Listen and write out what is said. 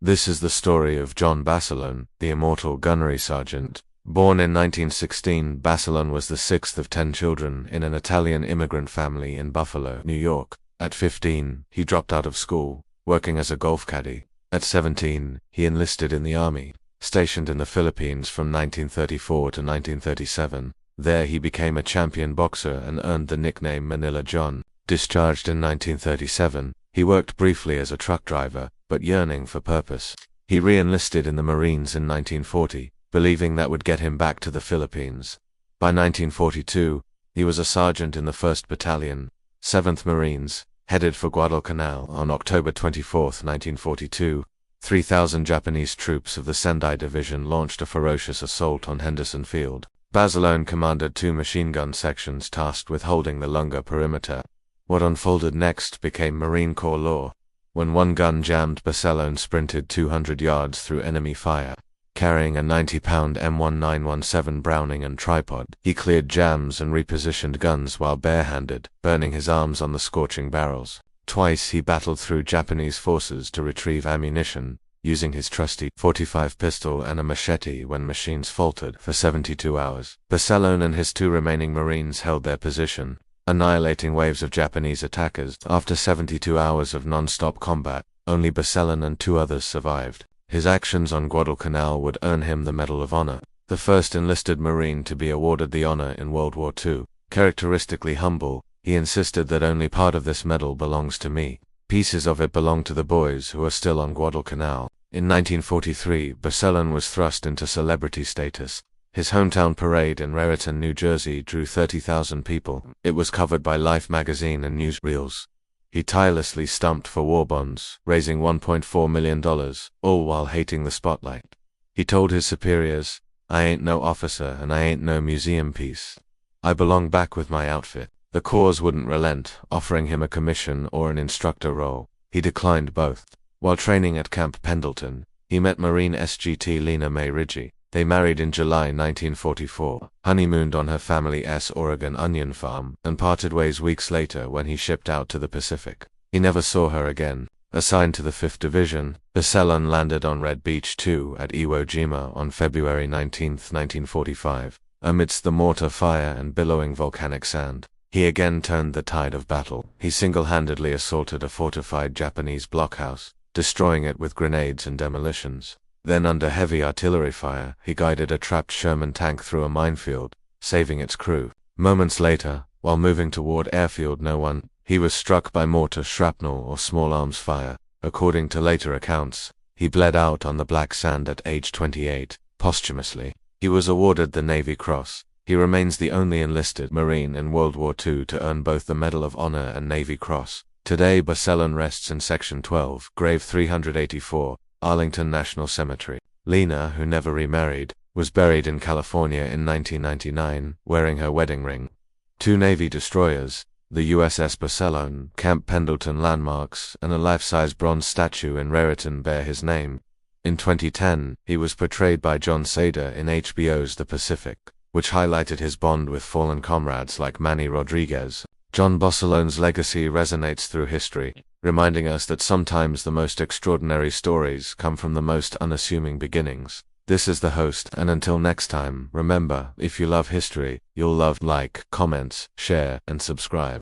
This is the story of John Basilone, the immortal gunnery sergeant. Born in 1916, Basilone was the sixth of 10 children in an Italian immigrant family in Buffalo, New York. At 15, he dropped out of school, working as a golf caddy. At 17, he enlisted in the army, stationed in the Philippines from 1934 to 1937. There he became a champion boxer and earned the nickname Manila John. Discharged in 1937, he worked briefly as a truck driver, but yearning for purpose. He re-enlisted in the Marines in 1940, believing that would get him back to the Philippines. By 1942, he was a sergeant in the 1st Battalion, 7th Marines, headed for Guadalcanal. On October 24, 1942, 3,000 Japanese troops of the Sendai Division launched a ferocious assault on Henderson Field. Basilone commanded 2 machine gun sections tasked with holding the Lunga perimeter. What unfolded next became Marine Corps law. When one gun jammed, Basilone sprinted 200 yards through enemy fire. Carrying a 90-pound M1917 Browning and tripod, he cleared jams and repositioned guns while barehanded, burning his arms on the scorching barrels. Twice he battled through Japanese forces to retrieve ammunition, using his trusty .45 pistol and a machete when machines faltered. For 72 hours, Basilone and his 2 remaining Marines held their position, annihilating waves of Japanese attackers. After 72 hours of non-stop combat, only Basilone and 2 others survived. His actions on Guadalcanal would earn him the Medal of Honor, the first enlisted Marine to be awarded the honor in World War II. Characteristically humble, he insisted that only part of this medal belongs to me. Pieces of it belong to the boys who are still on Guadalcanal. In 1943, Basilone was thrust into celebrity status. His hometown parade in Raritan, New Jersey drew 30,000 people. It was covered by Life magazine and newsreels. He tirelessly stumped for war bonds, raising $1.4 million, all while hating the spotlight. He told his superiors, "I ain't no officer and I ain't no museum piece. I belong back with my outfit." The Corps wouldn't relent, offering him a commission or an instructor role. He declined both. While training at Camp Pendleton, he met Marine SGT Lena May Ridgey. They married in July 1944, honeymooned on her family's Oregon onion farm, and parted ways weeks later when he shipped out to the Pacific. He never saw her again. Assigned to the 5th Division, Basilone landed on Red Beach 2 at Iwo Jima on February 19, 1945. Amidst the mortar fire and billowing volcanic sand, he again turned the tide of battle. He single-handedly assaulted a fortified Japanese blockhouse, destroying it with grenades and demolitions. Then, under heavy artillery fire, he guided a trapped Sherman tank through a minefield, saving its crew. Moments later, while moving toward Airfield No. 1, he was struck by mortar shrapnel or small arms fire. According to later accounts, he bled out on the black sand at age 28, posthumously. He was awarded the Navy Cross. He remains the only enlisted Marine in World War II to earn both the Medal of Honor and Navy Cross. Today, Basilone rests in Section 12, Grave 384, Arlington National Cemetery. Lena, who never remarried, was buried in California in 1999, wearing her wedding ring. 2 Navy destroyers, the USS Basilone, Camp Pendleton landmarks, and a life-size bronze statue in Raritan bear his name. In 2010, he was portrayed by John Sader in HBO's The Pacific, which highlighted his bond with fallen comrades like Manny Rodriguez. John Basilone's legacy resonates through history, reminding us that sometimes the most extraordinary stories come from the most unassuming beginnings. This is the host, and until next time, remember, if you love history, you'll love, like, comment, share, and subscribe.